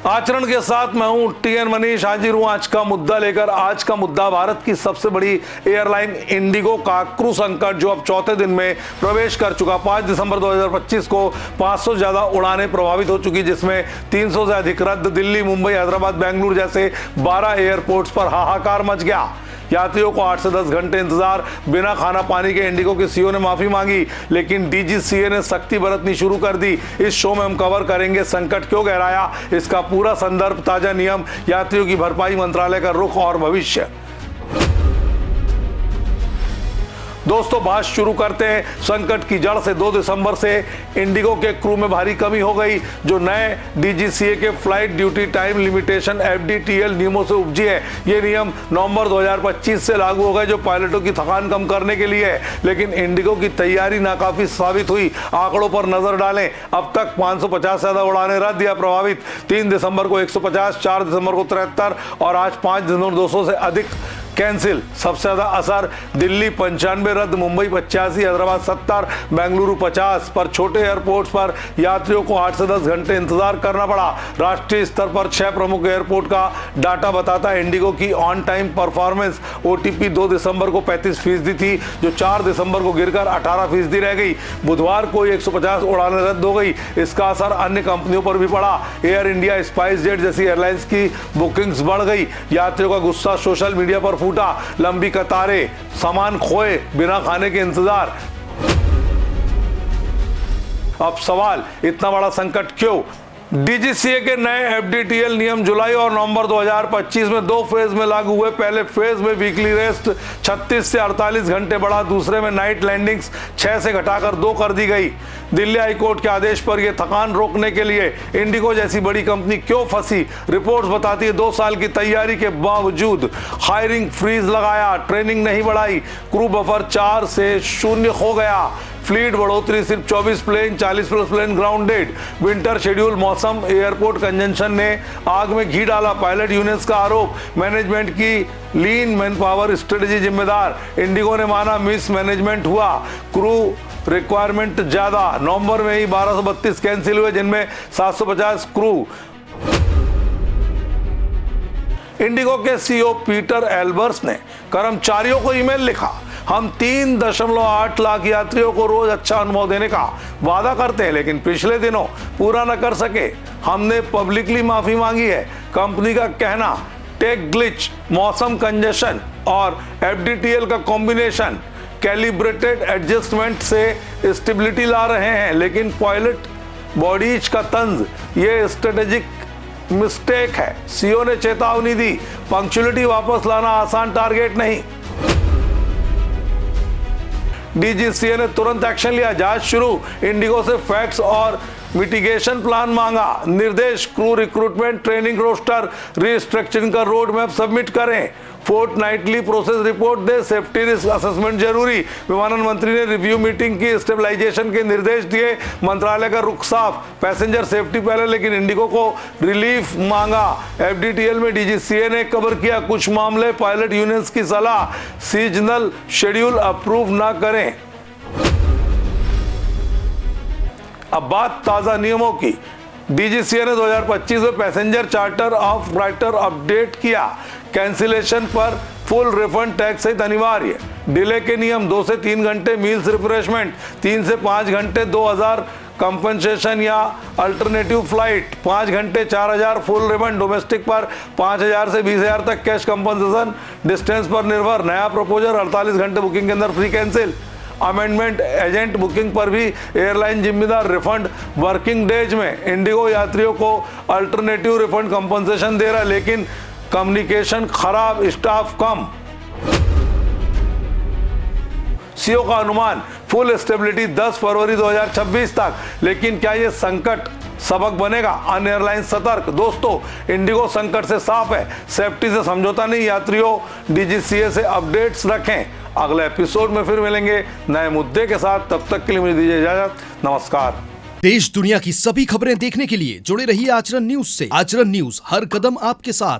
आचरण के साथ मैं हूं टीएन मनीष, हाजिर हूं आज का मुद्दा लेकर। आज का मुद्दा भारत की सबसे बड़ी एयरलाइन इंडिगो का क्रू संकट, जो अब चौथे दिन में प्रवेश कर चुका। 5 दिसंबर 2025 को 500 से ज्यादा उड़ानें प्रभावित हो चुकी, जिसमें 300 से अधिक रद्द। दिल्ली, मुंबई, हैदराबाद, बेंगलुरु जैसे 12 एयरपोर्ट्स पर हाहाकार मच गया। यात्रियों को 8 से 10 घंटे इंतजार, बिना खाना पानी के इंडिगो के सीईओ ने माफी मांगी, लेकिन डीजीसीए ने सख्ती बरतनी शुरू कर दी। इस शो में हम कवर करेंगे संकट क्यों गहराया, इसका पूरा संदर्भ, ताजा नियम, यात्रियों की भरपाई, मंत्रालय का रुख और भविष्य। दोस्तों, बात शुरू करते हैं संकट की जड़ से। 2 दिसंबर से इंडिगो के क्रू में भारी कमी हो गई, जो नए डीजीसीए के flight duty time limitation FDTL नियमों से उपजी है। ये नियम नवंबर 2025 से लागू हो गए, जो पायलटों की थकान कम करने के लिए है। लेकिन इंडिगो की तैयारी नाकाफी साबित हुई। आंकड़ों पर नजर डालें, अब तक 550 से ज्यादा उड़ानें रद्द या प्रभावित। 3 दिसंबर को 150, 4 दिसंबर को 73 और आज 5 दिसंबर 200 से अधिक कैंसिल। सबसे ज्यादा असर दिल्ली 95 रद्द, मुंबई 85, हैदराबाद 70, बेंगलुरु 50 पर। छोटे एयरपोर्ट्स पर यात्रियों को 8 से 10 घंटे इंतजार करना पड़ा। राष्ट्रीय स्तर पर 6 प्रमुख एयरपोर्ट का डाटा बताता है इंडिगो की ऑन टाइम परफॉर्मेंस। ओटीपी 2 दिसंबर को 35% थी, जो 4 दिसंबर को गिरकर 18% रह गई। बुधवार को 150 उड़ानें रद्द हो गई। इसका असर अन्य कंपनियों पर भी पड़ा। एयर इंडिया, स्पाइस जेट जैसी एयरलाइंस की बुकिंग्स बढ़ गई। यात्रियों का गुस्सा सोशल मीडिया पर फूटा। लंबी कतारें, सामान खोए, बिना खाने के इंतजार। अब सवाल, इतना बड़ा संकट क्यों? डीजीसीए के नए एफडीटीएल नियम जुलाई और नवंबर 2025 में 2 फेज में लागू हुए। पहले फेज में वीकली रेस्ट 36 से 48 घंटे बढ़ा, दूसरे में नाइट लैंडिंग्स 6 से घटाकर 2 कर दी गई। दिल्ली हाईकोर्ट के आदेश पर यह थकान रोकने के लिए इंडिगो जैसी बड़ी कंपनी क्यों फंसी? रिपोर्ट्स बताती है 2 साल की तैयारी के बावजूद हायरिंग फ्रीज लगाया, ट्रेनिंग नहीं बढ़ाई, क्रू बफर 4 से 0 हो गया। फ्लीट बढ़ोतरी सिर्फ 24 plane, 40 plus plane grounded. Winter schedule, मौसम, एयरपोर्ट कंजंक्शन ने आग में घी डाला। पायलट यूनियंस का आरोप, मैनेजमेंट की लीन मैन पावर स्ट्रेटेजी जिम्मेदार। इंडिगो ने माना मिस मैनेजमेंट हुआ, क्रू रिक्वायरमेंट ज्यादा। नवंबर में ही 1232 कैंसिल हुए, जिनमें 750 क्रू। इंडिगो के सीईओ पीटर एल्बर्स ने कर्मचारियों को ईमेल लिखा, हम 3.8 लाख यात्रियों को रोज अच्छा अनुभव देने का वादा करते हैं, लेकिन पिछले दिनों पूरा न कर सके। हमने पब्लिकली माफी मांगी है। कंपनी का कहना, टेक ग्लिच, मौसम कंजेशन और एफडीटीएल का कॉम्बिनेशन कैलिब्रेटेड एडजस्टमेंट से स्टेबिलिटी ला रहे हैं, लेकिन पायलट बॉडीज का तंज ये स्ट्रेटेजिक मिस्टेक है। सीईओ ने चेतावनी दी, पंक्चुअलिटी वापस लाना आसान टारगेट नहीं। डीजीसीए ने तुरंत एक्शन लिया, जांच शुरू। इंडिगो से फैक्ट्स और मिटिगेशन प्लान मांगा। निर्देश, crew recruitment, training roster, restructuring का रोड मैप सबमिट करें। फोर्टनाइटली प्रोसेस रिपोर्ट दे। सेफ्टी रिस्क असेसमेंट जरूरी। विमानन मंत्री ने रिव्यू मीटिंग की, स्टेबलाइजेशन के निर्देश दिए। मंत्रालय का रुख साफ, पैसेंजर सेफ्टी पहले, लेकिन इंडिगो को रिलीफ मांगा। एफडीटीएल में डीजीसीए ने कवर किया कुछ मामले। पायलट यूनियंस की सलाह, सीजनल शेड्यूल अप्रूव ना करें। अब बात ताजा नियमों की। डीजीसीए ने 2025 में passenger charter of writer update किया। कैंसिलेशन पर फुल रिफंड टैक्स सहित अनिवार्य। डिले के नियम, 2 से 3 घंटे मील्स रिफ्रेशमेंट, 3 से 5 घंटे 2000 कंपनसेशन या अल्टरनेटिव फ्लाइट, 5 घंटे 4000 फुल रिफंड। डोमेस्टिक पर 5000 से 20000 तक कैश कंपनसेशन, डिस्टेंस पर निर्भर। नया प्रपोजल, 48 घंटे बुकिंग के अंदर free cancel. Amendment, agent booking पर भी एयरलाइन जिम्मेदार। रिफंड वर्किंग डेज में इंडिगो यात्रियों को अल्टरनेटिव रिफंड कंपनसेशन दे रहा है, लेकिन कम्युनिकेशन खराब, स्टाफ कम। सीईओ का अनुमान, फुल स्टेबिलिटी 10 फरवरी 2026 तक। लेकिन क्या यह संकट सबक बनेगा? अन्य एयरलाइन सतर्क। दोस्तों, इंडिगो संकट से साफ है, सेफ्टी से समझौता नहीं। यात्रियों, डीजीसीए से अपडेट्स रखें। अगले एपिसोड में फिर मिलेंगे नए मुद्दे के साथ। तब तक के लिए मुझे दीजिए इजाजत। नमस्कार। देश दुनिया की सभी खबरें देखने के लिए जुड़े रहिए आचरण न्यूज से। आचरण न्यूज, हर कदम आपके साथ।